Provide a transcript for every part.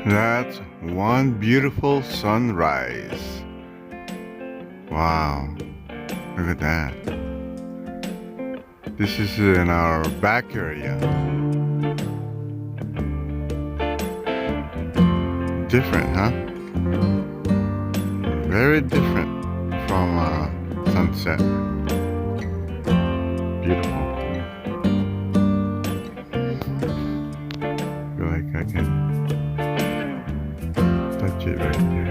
That's one beautiful sunrise. Wow, look at that. This is in our back area. Different, huh? Very different from sunset. Beautiful. Feel like I can touch it right there.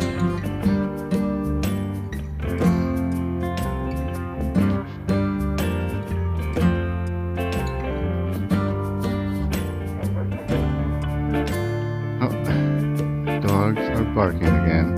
Oh, dogs are barking again.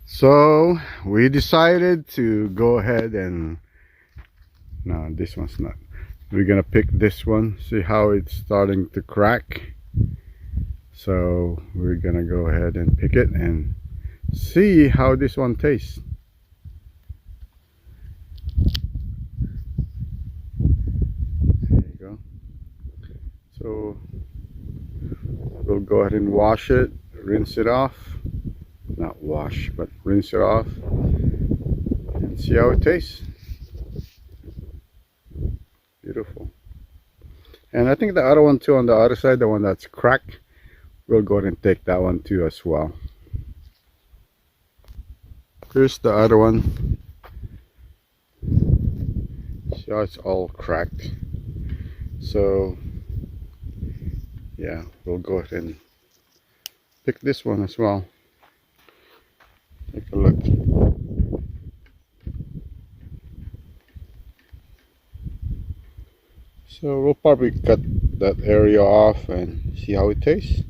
So we decided to go ahead and no, this one's not. We're gonna pick this one, see how it's starting to crack. So we're gonna go ahead and pick it and see how this one tastes. There you go. So we'll go ahead and wash it, rinse it off. Not wash, but rinse it off and see how it tastes. Beautiful. And I think the other one too on the other side, the one that's cracked, we'll go ahead and take that one too as well. Here's the other one. See how it's all cracked. So yeah, we'll go ahead and pick this one as well. Take a look. So we'll probably cut that area off and see how it tastes.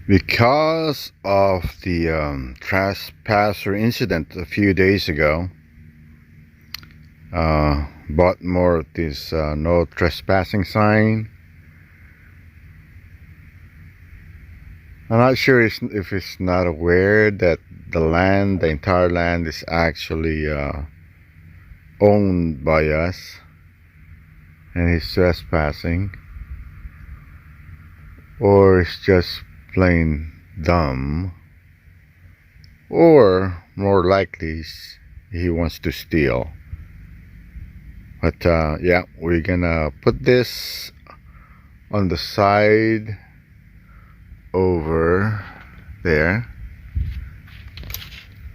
Because of the trespasser incident a few days ago, bought more of this no trespassing sign. I'm not sure if it's not aware that the entire land is actually owned by us, and he's trespassing, or it's just plain dumb, or more likely he wants to steal. But yeah, we're gonna put this on the side over there.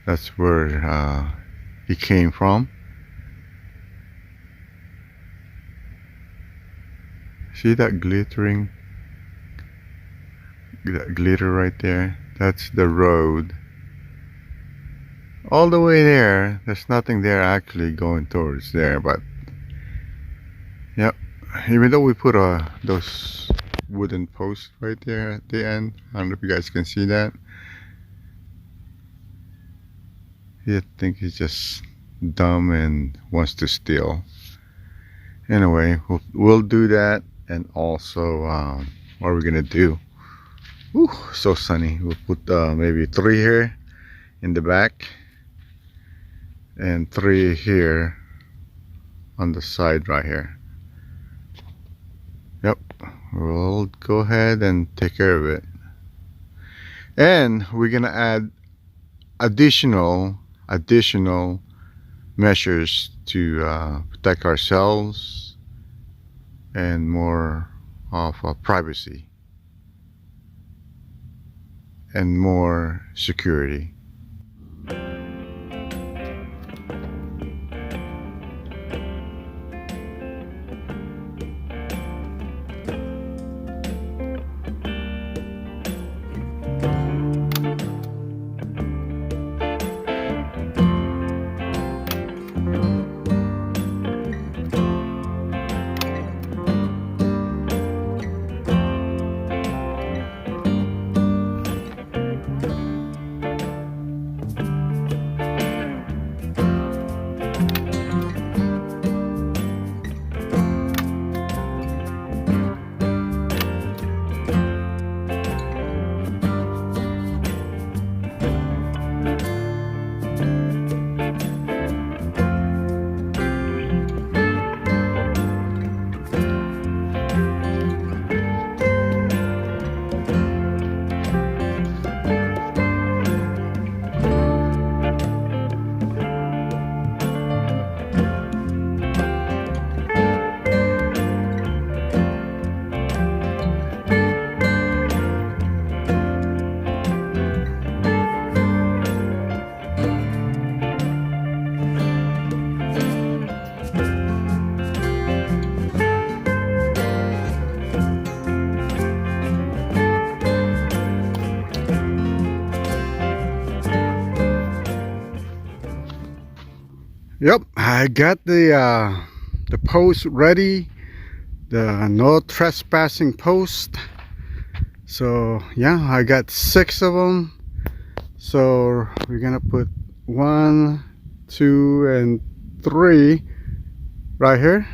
That's where he came from. See that glitter right there? That's the road. All the way there. There's nothing there actually going towards there, but yep. Even though we put those wooden posts right there at the end, I don't know if you guys can see that. I think he's just dumb and wants to steal. Anyway, we'll do that. And also what are we gonna do? Ooh, so sunny. We'll put maybe 3 here in the back and 3 here on the side right here. Yep, we'll go ahead and take care of it. And we're gonna add additional measures to protect ourselves and more of privacy and more security. Yep, I got the post ready, the no trespassing post. So yeah, I got 6 of them. So we're gonna put 1, 2, and 3 right here,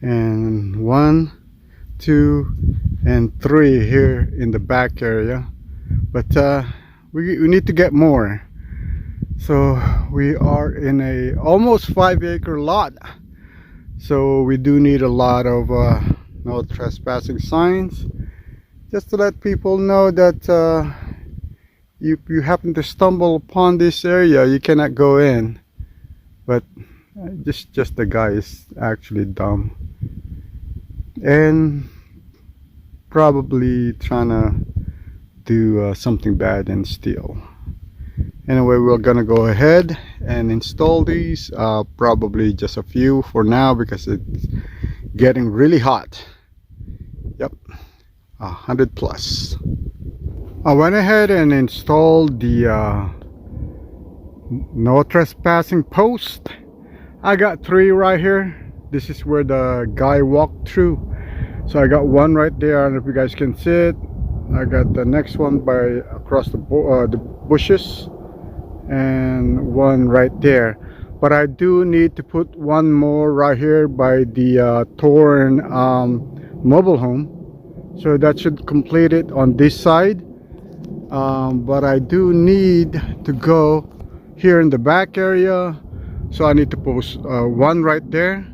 and 1, 2, and 3 here in the back area. But we need to get more. So we are in a almost 5-acre lot. So we do need a lot of no trespassing signs, just to let people know that if you happen to stumble upon this area, you cannot go in. But just the guy is actually dumb and probably trying to do something bad and steal. Anyway, we're gonna go ahead and install these, probably just a few for now because it's getting really hot. Yep, 100 plus. I went ahead and installed the no trespassing post. I got 3 right here. This is where the guy walked through. So I got 1 right there. I don't know if you guys can see it. I got the next one by across the bushes, and 1 right there. But I do need to put 1 more right here by the torn mobile home. So that should complete it on this side. But I do need to go here in the back area. So I need to post 1 right there,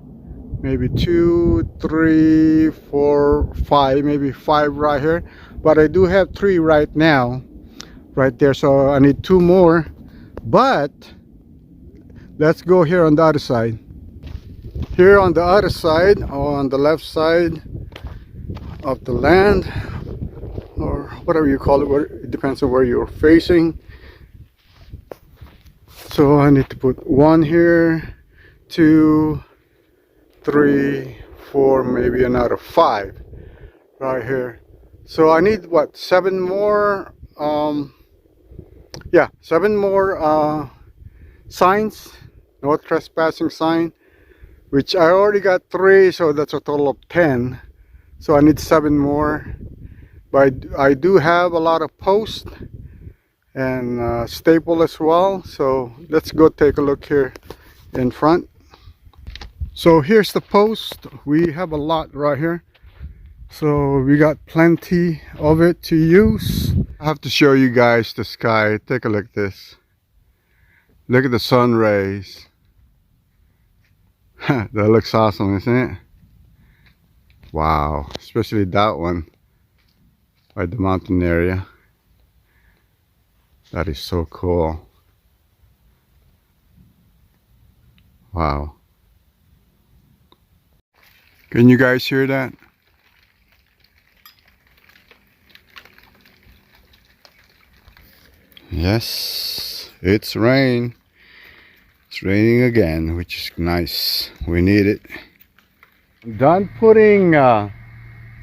maybe 2, 3, 4, 5, maybe 5 right here. But I do have 3 right now right there, so I need 2 more. But let's go here on the other side. Here on the other side, on the left side of the land, or whatever you call it, it depends on where you're facing. So I need to put 1 here, 2, 3, 4, maybe another 5 right here. So I need what, 7 more? Yeah, 7 more signs, no trespassing sign, which I already got 3, so that's a total of 10. So I need 7 more. But I do have a lot of posts and staple as well. So let's go take a look here in front. So here's the post. We have a lot right here, so we got plenty of it to use. I have to show you guys the sky. Take a look at this. Look at the sun rays. That looks awesome, isn't it? Wow, especially that one by the mountain area. That is so cool. Wow. Can you guys hear that? Yes, it's rain. It's raining again, which is nice. We need it. I'm done putting the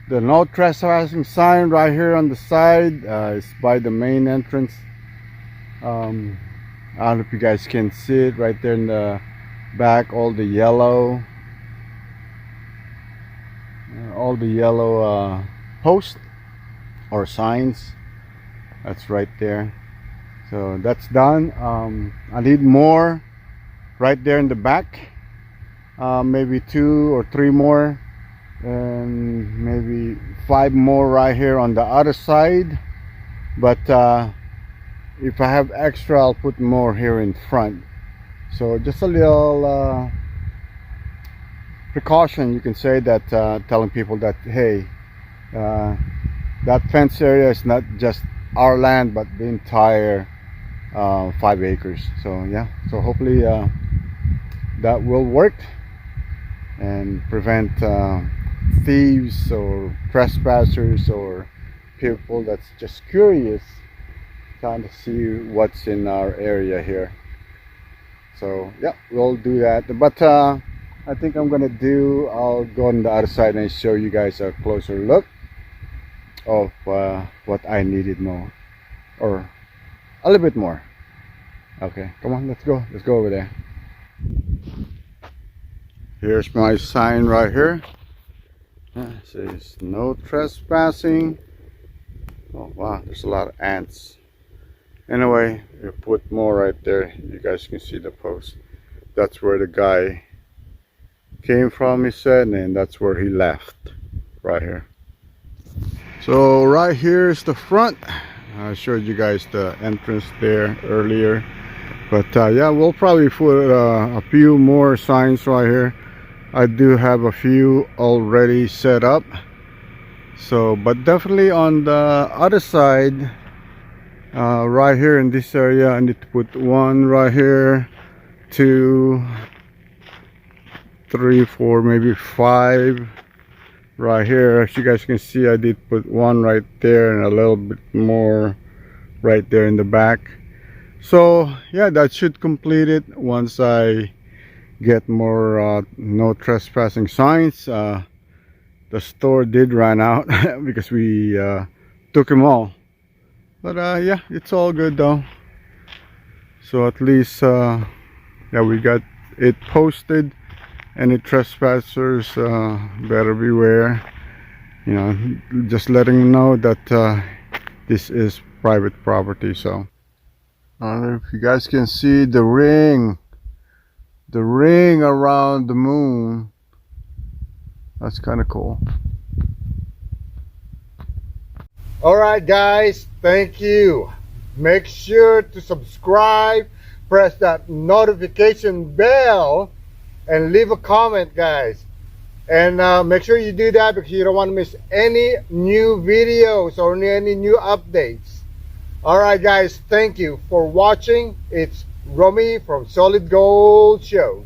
no trespassing sign right here on the side. It's by the main entrance. I don't know if you guys can see it right there in the back, all the yellow posts or signs. That's right there. So that's done. I need more right there in the back, maybe 2 or 3 more, and maybe 5 more right here on the other side. But if I have extra, I'll put more here in front. So just a little precaution, you can say, that telling people that, hey, that fence area is not just our land but the entire 5 acres. So yeah, so hopefully that will work and prevent thieves or trespassers or people that's just curious trying to see what's in our area here. So yeah, we'll do that. But I think I'll go on the other side and show you guys a closer look of what I needed more, or a little bit more. Okay, come on, let's go over there. Here's my sign right here. It says no trespassing. Oh wow, there's a lot of ants. Anyway, we put more right there. You guys can see the post. That's where the guy came from, he said, and that's where he left, right here. So right here is the front. I showed you guys the entrance there earlier, but yeah, we'll probably put a few more signs right here. I do have a few already set up, so but definitely on the other side, right here in this area, I need to put one right here, 2, 3, 4, maybe 5 right here. As you guys can see, I did put one right there and a little bit more right there in the back. So yeah, that should complete it once I get more no trespassing signs. The store did run out because we took them all, but yeah, it's all good though. So at least yeah, we got it posted. Any trespassers, better beware. You know, just letting them know that this is private property. So I don't know if you guys can see the ring around the moon. That's kind of cool. Alright guys, thank you. Make sure to subscribe, press that notification bell, and leave a comment, guys. And make sure you do that because you don't want to miss any new videos or any new updates. Alright guys, thank you for watching. It's Romy from Solid Gold Shows.